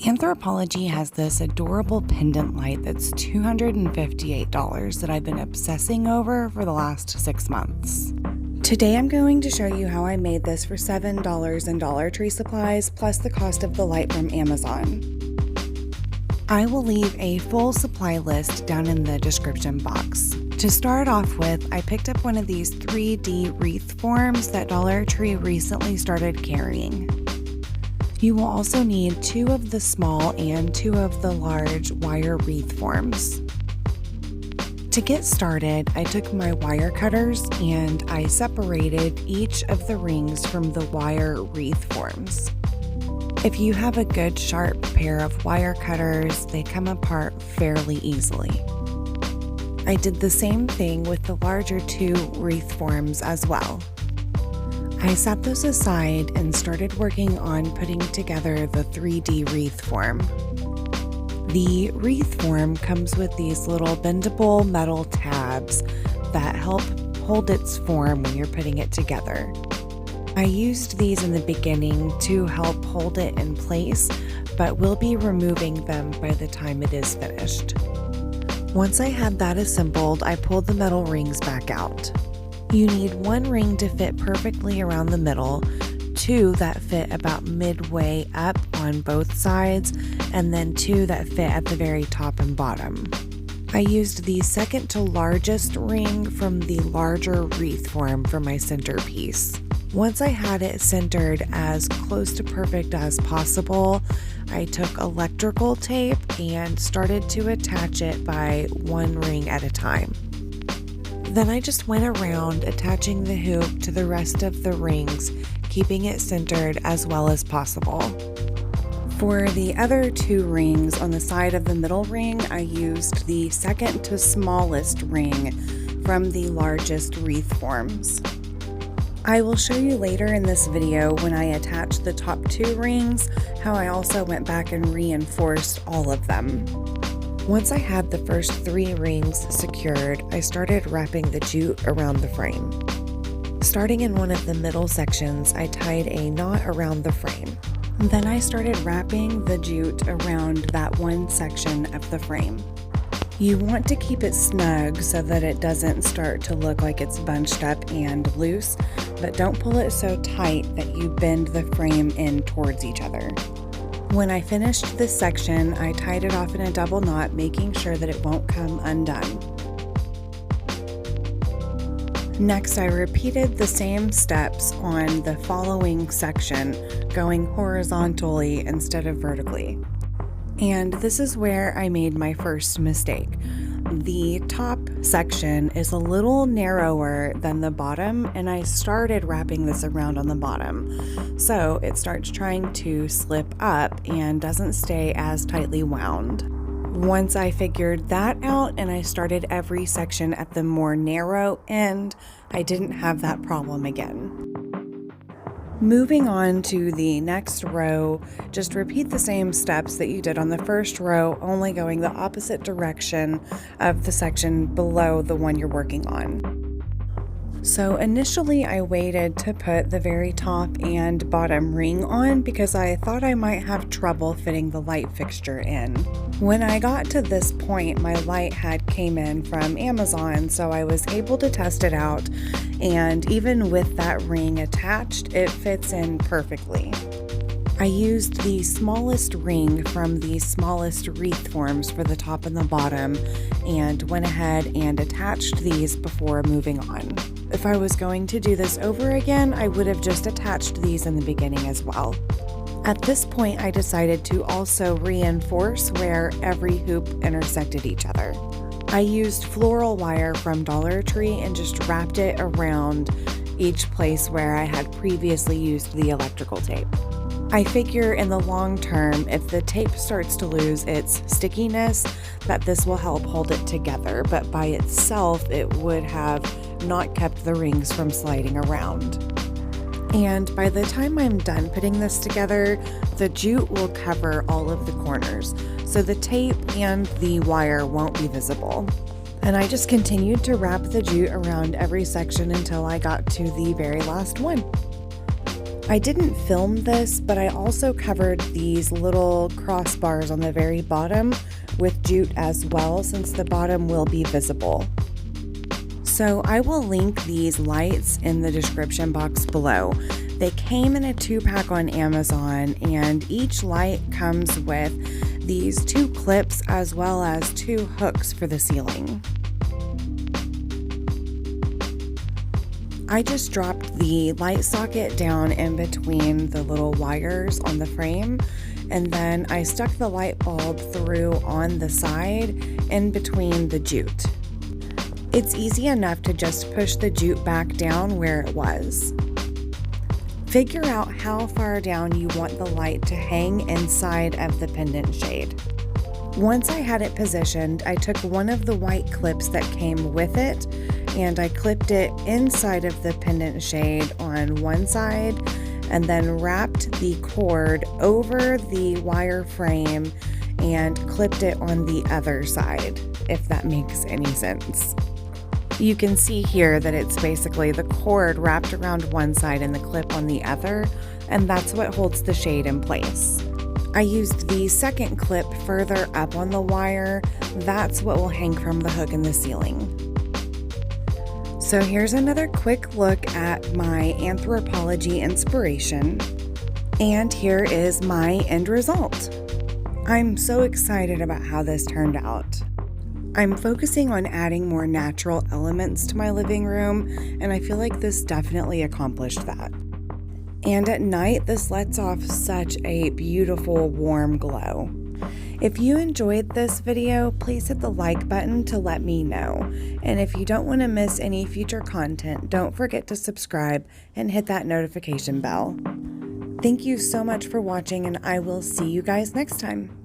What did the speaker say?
Anthropologie has this adorable pendant light that's $258 that I've been obsessing over for the last 6 months. Today I'm going to show you how I made this for $7 in Dollar Tree supplies plus the cost of the light from Amazon. I will leave a full supply list down in the description box. To start off with, I picked up one of these 3D wreath forms that Dollar Tree recently started carrying. You will also need 2 of the small and 2 of the large wire wreath forms. To get started, I took my wire cutters and I separated each of the rings from the wire wreath forms. If you have a good sharp pair of wire cutters, they come apart fairly easily. I did the same thing with the larger 2 wreath forms as well. I set those aside and started working on putting together the 3D wreath form. The wreath form comes with these little bendable metal tabs that help hold its form when you're putting it together. I used these in the beginning to help hold it in place, but will be removing them by the time it is finished. Once I had that assembled, I pulled the metal rings back out. You need 1 ring to fit perfectly around the middle, 2 that fit about midway up on both sides, and then 2 that fit at the very top and bottom. I used the second to largest ring from the larger wreath form for my centerpiece. Once I had it centered as close to perfect as possible, I took electrical tape and started to attach it by 1 ring at a time. Then I just went around attaching the hoop to the rest of the rings, keeping it centered as well as possible. For the other 2 rings on the side of the middle ring, I used the second to smallest ring from the largest wreath forms. I will show you later in this video when I attach the top 2 rings how I also went back and reinforced all of them. Once I had the first 3 rings secured, I started wrapping the jute around the frame. Starting in one of the middle sections, I tied a knot around the frame. Then I started wrapping the jute around that one section of the frame. You want to keep it snug so that it doesn't start to look like it's bunched up and loose, but don't pull it so tight that you bend the frame in towards each other. When I finished this section, I tied it off in a double knot, making sure that it won't come undone. Next, I repeated the same steps on the following section, going horizontally instead of vertically. And this is where I made my first mistake. The top section is a little narrower than the bottom, and I started wrapping this around on the bottom. So it starts trying to slip up and doesn't stay as tightly wound. Once I figured that out and I started every section at the more narrow end, I didn't have that problem again. Moving on to the next row, just repeat the same steps that you did on the first row, only going the opposite direction of the section below the one you're working on. So initially I waited to put the very top and bottom ring on because I thought I might have trouble fitting the light fixture in. When I got to this point, my light had came in from Amazon, so I was able to test it out, and even with that ring attached, it fits in perfectly. I used the smallest ring from the smallest wreath forms for the top and the bottom and went ahead and attached these before moving on. If I was going to do this over again, I would have just attached these in the beginning as well. At this point, I decided to also reinforce where every hoop intersected each other. I used floral wire from Dollar Tree and just wrapped it around each place where I had previously used the electrical tape. I figure in the long term, if the tape starts to lose its stickiness, that this will help hold it together, but by itself, it would have not kept the rings from sliding around. And by the time I'm done putting this together, the jute will cover all of the corners, so the tape and the wire won't be visible. And I just continued to wrap the jute around every section until I got to the very last one. I didn't film this, but I also covered these little crossbars on the very bottom with jute as well, since the bottom will be visible. So I will link these lights in the description box below. They came in a 2-pack on Amazon, and each light comes with these 2 clips as well as 2 hooks for the ceiling. I just dropped the light socket down in between the little wires on the frame, and then I stuck the light bulb through on the side in between the jute. It's easy enough to just push the jute back down where it was. Figure out how far down you want the light to hang inside of the pendant shade. Once I had it positioned, I took one of the white clips that came with it and I clipped it inside of the pendant shade on one side and then wrapped the cord over the wire frame and clipped it on the other side, if that makes any sense. You can see here that it's basically the cord wrapped around one side and the clip on the other, and that's what holds the shade in place. I used the second clip further up on the wire. That's what will hang from the hook in the ceiling. So here's another quick look at my Anthropologie inspiration, and here is my end result. I'm so excited about how this turned out. I'm focusing on adding more natural elements to my living room, and I feel like this definitely accomplished that. And at night, this lets off such a beautiful warm glow. If you enjoyed this video, please hit the like button to let me know. And if you don't want to miss any future content, don't forget to subscribe and hit that notification bell. Thank you so much for watching, and I will see you guys next time.